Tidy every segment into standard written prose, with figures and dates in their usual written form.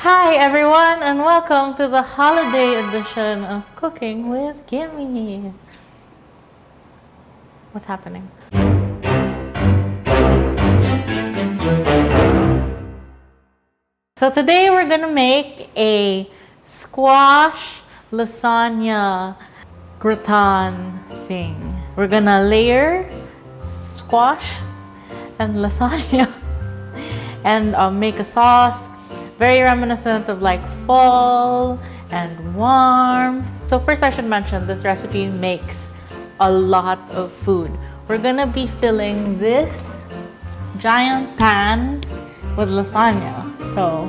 Hi everyone and welcome to the holiday edition of Cooking with Gimme. What's happening? So today we're gonna make a squash lasagna gratin thing. We're gonna layer squash and lasagna and make a sauce very reminiscent of like fall and warm. So first I should mention this recipe makes a lot of food. We're gonna be filling this giant pan with lasagna. So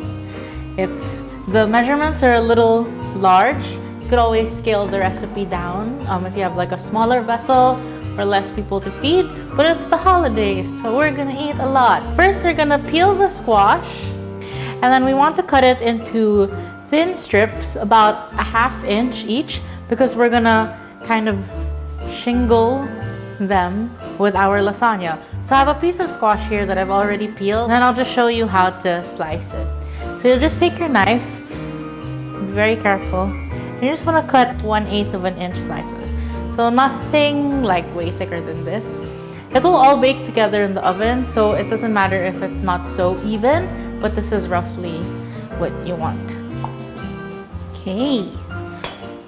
the measurements are a little large. You could always scale the recipe down if you have like a smaller vessel or less people to feed, but it's the holidays, so we're gonna eat a lot. First, we're gonna peel the squash, and then we want to cut it into thin strips about a ½ inch each because we're gonna kind of shingle them with our lasagna. So I have a piece of squash here that I've already peeled, and I'll just show you how to slice it. So you'll just take your knife, be very careful, and you just want to cut 1/8 of an inch slices. So nothing like way thicker than this. It will all bake together in the oven, so it doesn't matter if it's not so even, but this is roughly what you want. Okay,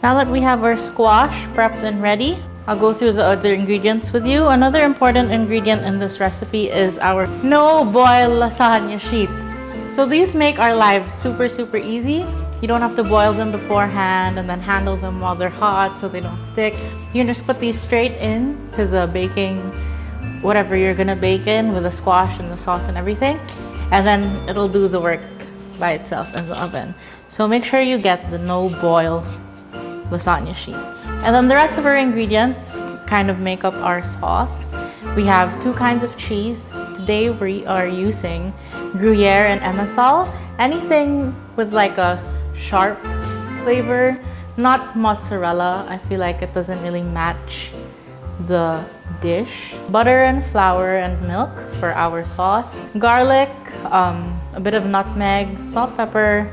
now that we have our squash prepped and ready, I'll go through the other ingredients with you. Another important ingredient in this recipe is our no-boil lasagna sheets. So these make our lives super easy. You don't have to boil them beforehand and then handle them while they're hot so they don't stick. You can just put these straight in to the baking, whatever you're gonna bake in with the squash and the sauce and everything, and then it'll do the work by itself in the oven. So make sure you get the no-boil lasagna sheets. And then the rest of our ingredients kind of make up our sauce. We have 2 kinds of cheese. Today we are using Gruyere and Emmental. Anything with like a sharp flavor, not mozzarella. I feel like it doesn't really match the dish. Butter and flour and milk for our sauce. Garlic, a bit of nutmeg, salt, pepper,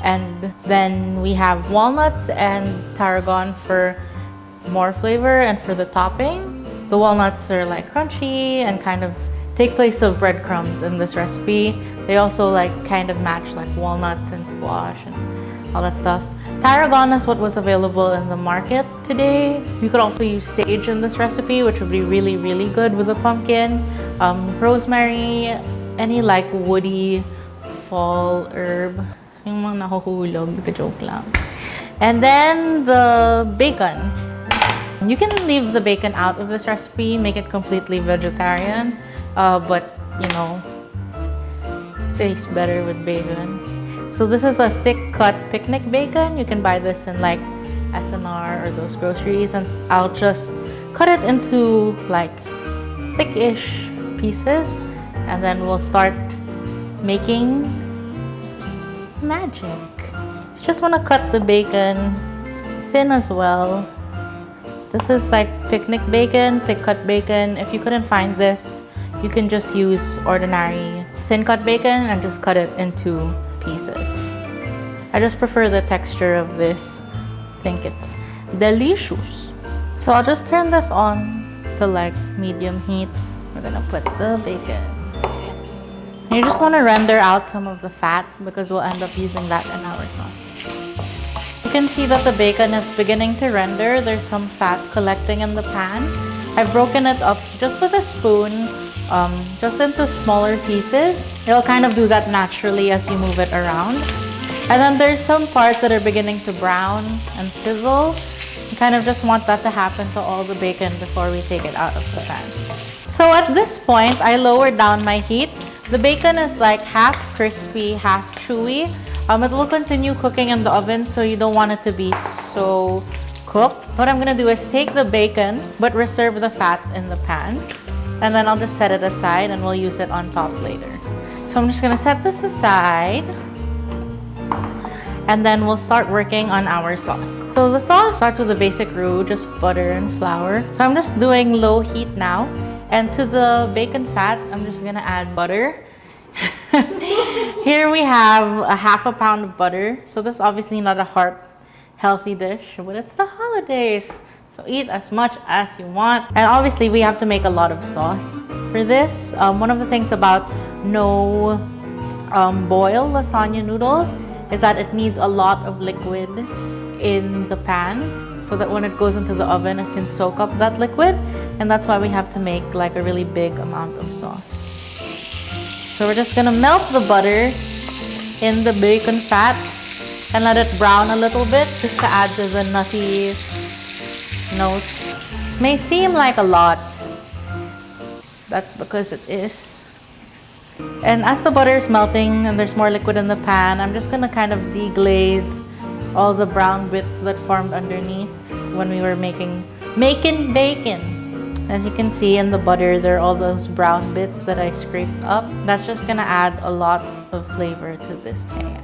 and then we have walnuts and tarragon for more flavor and for the topping. The walnuts are like crunchy and kind of take place of breadcrumbs in this recipe. They also like kind of match like walnuts and squash and all that stuff. Tarragon is what was available in the market today. You could also use sage in this recipe, which would be really good with the pumpkin. Rosemary, any like woody fall herb. Yung mga nahuhulog, joke lang. And then the bacon. You can leave the bacon out of this recipe, make it completely vegetarian, but you know, tastes better with bacon. So this is a thick cut picnic bacon. You can buy this in like SNR or those groceries, and I'll just cut it into like thick-ish pieces, and then we'll start making magic. Just want to cut the bacon thin as well. This is like picnic bacon, thick cut bacon. If you couldn't find this, you can just use ordinary thin cut bacon and just cut it into pieces. I just prefer the texture of this. I think it's delicious. So I'll just turn this on to like medium heat. We're gonna put the bacon. And you just want to render out some of the fat because we'll end up using that in our sauce. You can see that the bacon is beginning to render. There's some fat collecting in the pan. I've broken it up just with a spoon, just into smaller pieces. It'll kind of do that naturally as you move it around. And then there's some parts that are beginning to brown and sizzle. You kind of just want that to happen to all the bacon before we take it out of the pan. So at this point, I lowered down my heat. The bacon is like half crispy, half chewy. It will continue cooking in the oven, so you don't want it to be so cooked. What I'm gonna do is take the bacon, but reserve the fat in the pan. And then I'll just set it aside and we'll use it on top later. So I'm just gonna set this aside. And then we'll start working on our sauce. So the sauce starts with a basic roux, just butter and flour. So I'm just doing low heat now. And to the bacon fat, I'm just gonna add butter Here we have a half a pound of butter. So this is obviously not a heart healthy dish, but it's the holidays. So eat as much as you want. And obviously we have to make a lot of sauce for this. One of the things about no boil lasagna noodles is that it needs a lot of liquid in the pan so that when it goes into the oven, it can soak up that liquid. And that's why we have to make like a really big amount of sauce. So we're just gonna melt the butter in the bacon fat and let it brown a little bit just to add to the nutty notes. May seem like a lot. That's because it is. And as the butter is melting and there's more liquid in the pan, I'm just gonna kind of deglaze all the brown bits that formed underneath when we were making bacon. As you can see in the butter, there are all those brown bits that I scraped up. That's just gonna add a lot of flavor to this. Okay.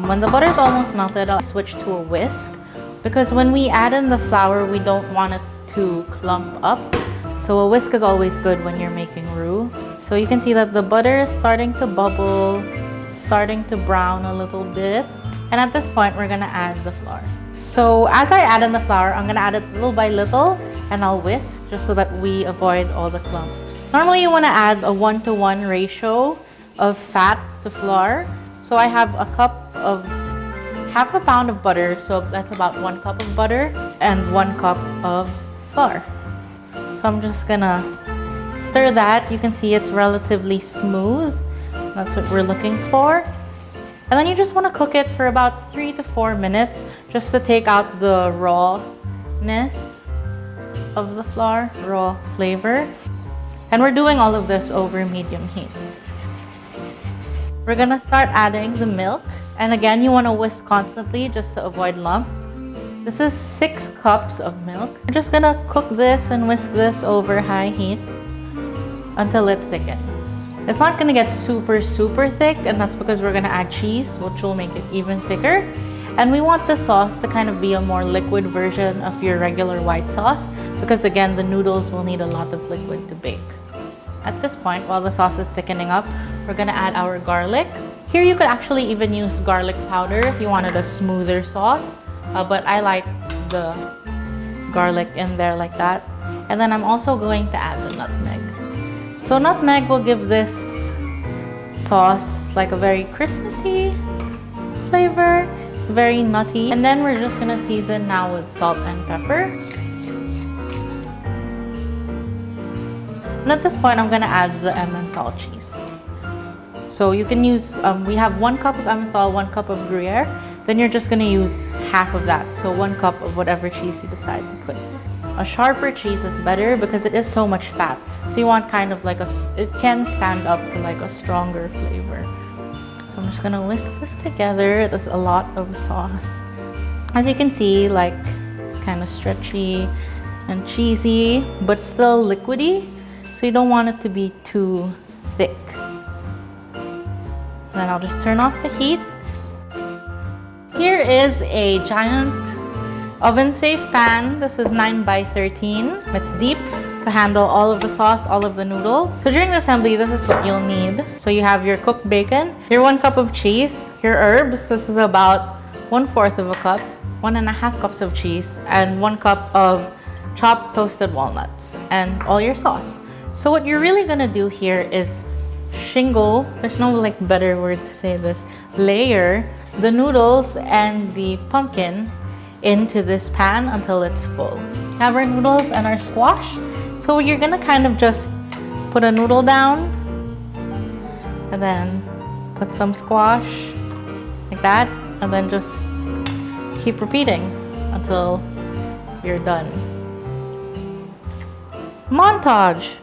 When the butter is almost melted, I'll switch to a whisk because when we add in the flour, we don't want it to clump up. So a whisk is always good when you're making roux. So you can see that the butter is starting to bubble, starting to brown a little bit. And at this point, we're gonna add the flour. So as I add in the flour, I'm gonna add it little by little and I'll whisk just so that we avoid all the clumps. Normally you wanna add a 1-to-1 ratio of fat to flour. So I have half a pound of butter, so that's about 1 cup of butter and 1 cup of flour. So I'm just gonna stir that. You can see it's relatively smooth. That's what we're looking for. And then you just want to cook it for about 3 to 4 minutes just to take out the rawness of the flour, raw flavor. And we're doing all of this over medium heat. We're gonna start adding the milk. And again, you want to whisk constantly just to avoid lumps. This is 6 cups of milk. We're just gonna cook this and whisk this over high heat until it thickens. It's not gonna get super thick, and that's because we're gonna add cheese, which will make it even thicker. And we want the sauce to kind of be a more liquid version of your regular white sauce because again, the noodles will need a lot of liquid to bake. At this point, while the sauce is thickening up, we're gonna add our garlic. Here you could actually even use garlic powder if you wanted a smoother sauce, but I like the garlic in there like that. And then I'm also going to add the nutmeg. So nutmeg will give this sauce like a very Christmassy flavor. It's very nutty. And then we're just gonna season now with salt and pepper. And at this point, I'm gonna add the Emmental cheese. So you can use, we have 1 cup of Emmental, 1 cup of Gruyere. Then you're just gonna use half of that. So 1 cup of whatever cheese you decide to put. A sharper cheese is better because it is so much fat. So you want kind of like it can stand up to like a stronger flavor. So I'm just gonna whisk this together. There's a lot of sauce. As you can see, like it's kind of stretchy and cheesy, but still liquidy. So you don't want it to be too thick. Then I'll just turn off the heat. Here is a giant oven-safe pan. This is 9 by 13. It's deep to handle all of the sauce, all of the noodles. So during the assembly, this is what you'll need. So you have your cooked bacon, your 1 cup of cheese, your herbs. This is about 1/4 of a cup, 1.5 cups of cheese, and 1 cup of chopped toasted walnuts, and all your sauce. So what you're really gonna do here is shingle, there's no like better word to say this, layer the noodles and the pumpkin into this pan until it's full. Have our noodles and our squash. So you're gonna kind of just put a noodle down and then put some squash like that, and then just keep repeating until you're done. Montage.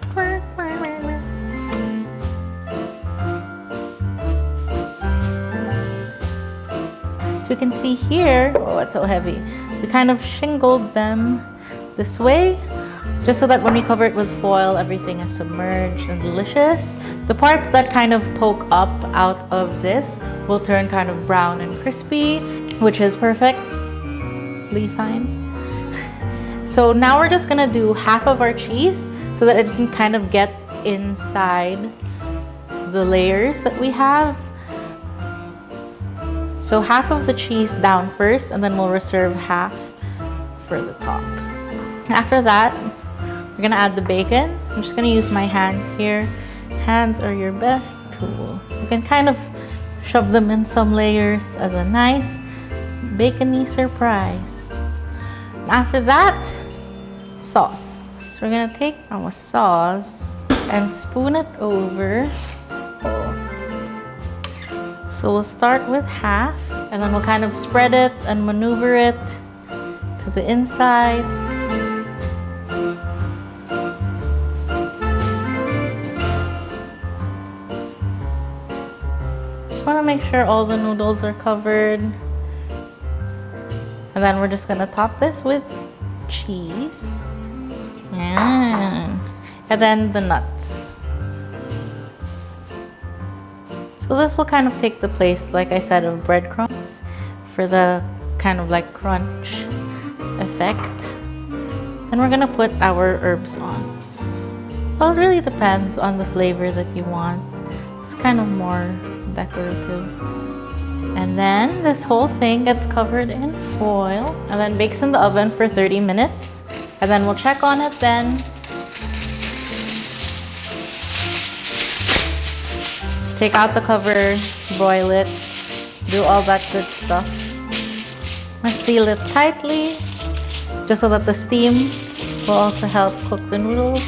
So you can see here, oh, it's so heavy. We kind of shingled them this way, just so that when we cover it with foil, everything is submerged and delicious. The parts that kind of poke up out of this will turn kind of brown and crispy, which is perfectly fine. So now we're just gonna do half of our cheese so that it can kind of get inside the layers that we have. So half of the cheese down first, and then we'll reserve half for the top. After that, we're gonna add the bacon. I'm just gonna use my hands here. Hands are your best tool. You can kind of shove them in some layers as a nice bacony surprise. After that, sauce. So we're gonna take our sauce and spoon it over. So we'll start with half, and then we'll kind of spread it and maneuver it to the insides. Just want to make sure all the noodles are covered. And then we're just gonna top this with cheese. And then the nuts. So this will kind of take the place, like I said, of breadcrumbs for the kind of like crunch effect. And we're gonna put our herbs on. Well, it really depends on the flavor that you want. It's kind of more decorative. And then this whole thing gets covered in foil and then bakes in the oven for 30 minutes. And then we'll check on it then. Take out the cover, broil it, do all that good stuff. And seal it tightly, just so that the steam will also help cook the noodles.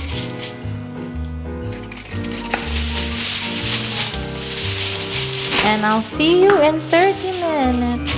And I'll see you in 30 minutes.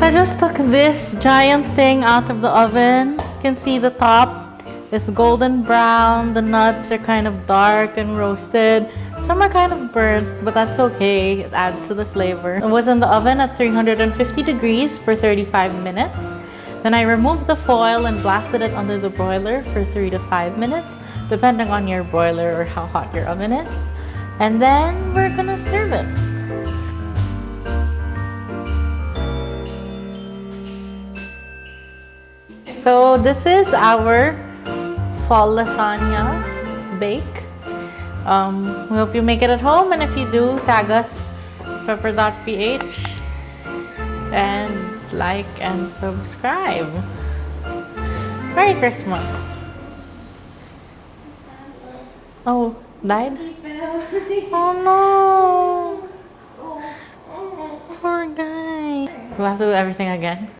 I just took this giant thing out of the oven. You can see the top is golden brown. The nuts are kind of dark and roasted. Some are kind of burnt, but that's okay. It adds to the flavor. It was in the oven at 350 degrees for 35 minutes. Then I removed the foil and blasted it under the broiler for 3 to 5 minutes, depending on your broiler or how hot your oven is. And then we're gonna serve it. So this is our fall lasagna bake. We hope you make it at home, and if you do, tag us pepper.ph and like and subscribe. Merry Christmas. Oh, died? Oh no! Poor guy. We have to do everything again.